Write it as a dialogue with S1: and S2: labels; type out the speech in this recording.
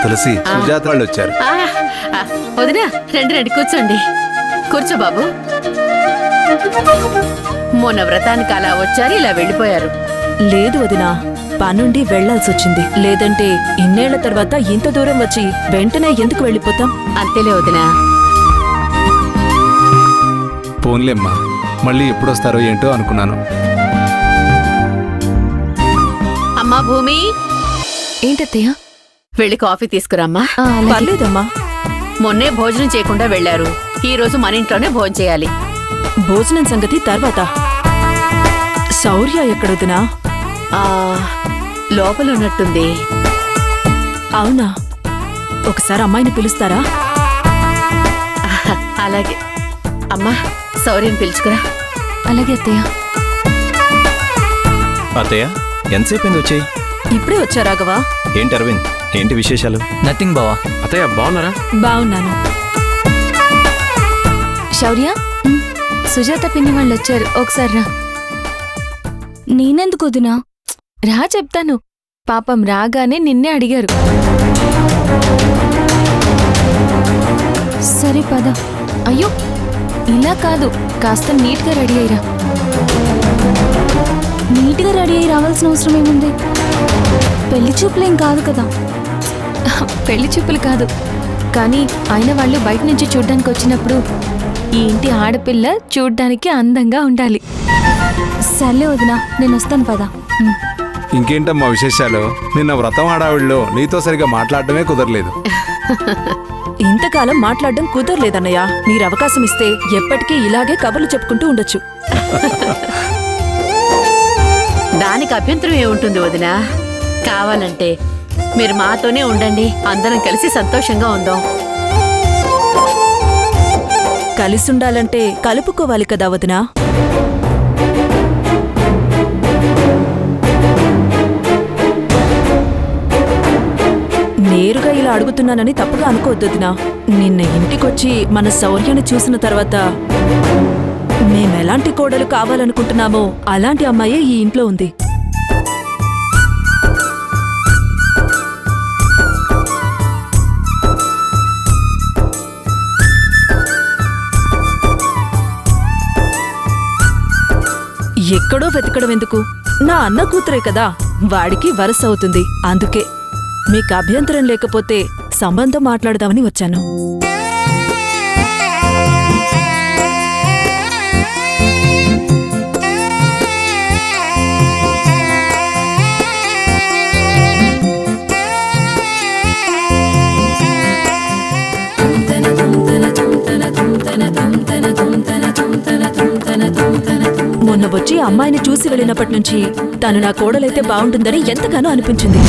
S1: తులసి సుజాత వాళ్ళు వచ్చారు.
S2: వదినా రండి రండి కూర్చోండి. కూర్చో బాబు. మొన్న వ్రతానికి అలా వచ్చారు, ఇలా వెళ్ళిపోయారు.
S3: లేదు వదినా, పనుండి వెళ్లాల్సొచ్చింది. లేదంటే ఇన్నేళ్ల తర్వాత ఇంత దూరం వచ్చి వెంటనే ఎందుకు వెళ్ళిపోతాం?
S2: అంతేలే వదినా.
S1: పోన్లేమ్మా, మళ్ళీ ఎప్పుడొస్తారో ఏంటో అనుకున్నాను.
S2: అమ్మా భూమి,
S4: ఏంటత్తయ్య?
S2: వెళ్ళి కాఫీ తీసుకురామ్మా.
S3: పర్లేదమ్మా.
S2: మొన్నే భోజనం చేయకుండా వెళ్లారు, ఈ రోజు మన ఇంట్లోనే భోజనం చేయాలి.
S3: భోజనం సంగతి తర్వాత. శౌర్య ఎక్కడొదినా?
S2: లోపల ఉన్నట్టుంది.
S3: అవునా? ఒకసారి అమ్మాయిని పిలుస్తారా?
S2: అలాగే. అమ్మా శౌర్యం పిలుచుకురా.
S4: అలాగే అత్తయ్య.
S5: అత్తయ్య ఎంతసేపు వచ్చాయి?
S3: ఇప్పుడే వచ్చా రాఘవా.
S5: ఏంటి అరవింద్, ఏంటి విశేషాలు?
S6: నథింగ్ బావా.
S5: అత్తయ్య బాగున్నారా?
S3: బాగున్నాను.
S4: శౌర్య, సుజాత పిన్ని వాళ్ళు వచ్చారు, ఒకసారి రా. నేనెందుకు వదినా? రా చెప్తాను. పాపం రాగానే నిన్నే అడిగారు. సరే పద. అయ్యో ఇలా కాదు, కాస్త నీట్గా రెడీ అయ్యిరా. నీట్గా రెడీ అయ్యి రావాల్సిన అవసరం ఏముంది? పెళ్లి చూపులేం కాదు కదా. పెళ్లి చూపులు కాదు, కానీ అయిన వాళ్ళు బయట నుంచి చూడ్డానికి వచ్చినప్పుడు ఈ ఇంటి ఆడపిల్ల చూడ్డానికి అందంగా ఉండాలి. సర్లే వదినా, నేను వస్తాను పద.
S1: ఇంకేంటమ్మా విశేషాలు? నిన్న వ్రతం ఆడావిడిలో నీతో సరిగా మాట్లాడటమే కుదరలేదు.
S3: ఇంతకాలం మాట్లాడడం కుదరలేదన్నయ్య. మీరు అవకాశం ఇస్తే ఎప్పటికీ ఇలాగే కబుర్లు చెప్పుకుంటూ ఉండొచ్చు.
S2: దానికి అభ్యంతరం ఏముంటుంది వదినా? కావాలంటే మీరు మాతోనే ఉండండి, అందరం కలిసి సంతోషంగా ఉందాం.
S3: కలిసుండాలంటే కలుపుకోవాలి కదా వదినా. నేరుగా ఇలా అడుగుతున్నానని తప్పుగా అనుకోవద్దు వదినా. నిన్న ఇంటికొచ్చి మన శౌర్యను చూసిన తర్వాత మేమెలాంటి కోడలు కావాలనుకుంటున్నామో అలాంటి అమ్మాయే ఈ ఇంట్లో ఉంది. ఎక్కడో వెతకడం ఎందుకు? నా అన్న కూతురే కదా, వాడికి వరస అవుతుంది. అందుకే మీకు అభ్యంతరం లేకపోతే సంబంధం మాట్లాడదామని వచ్చాను. మొన్న వచ్చి అమ్మాయిని చూసి వెళ్ళినప్పటి నుంచి తను నా కోడలైతే బాగుంటుందని ఎంతగానో అనిపించింది.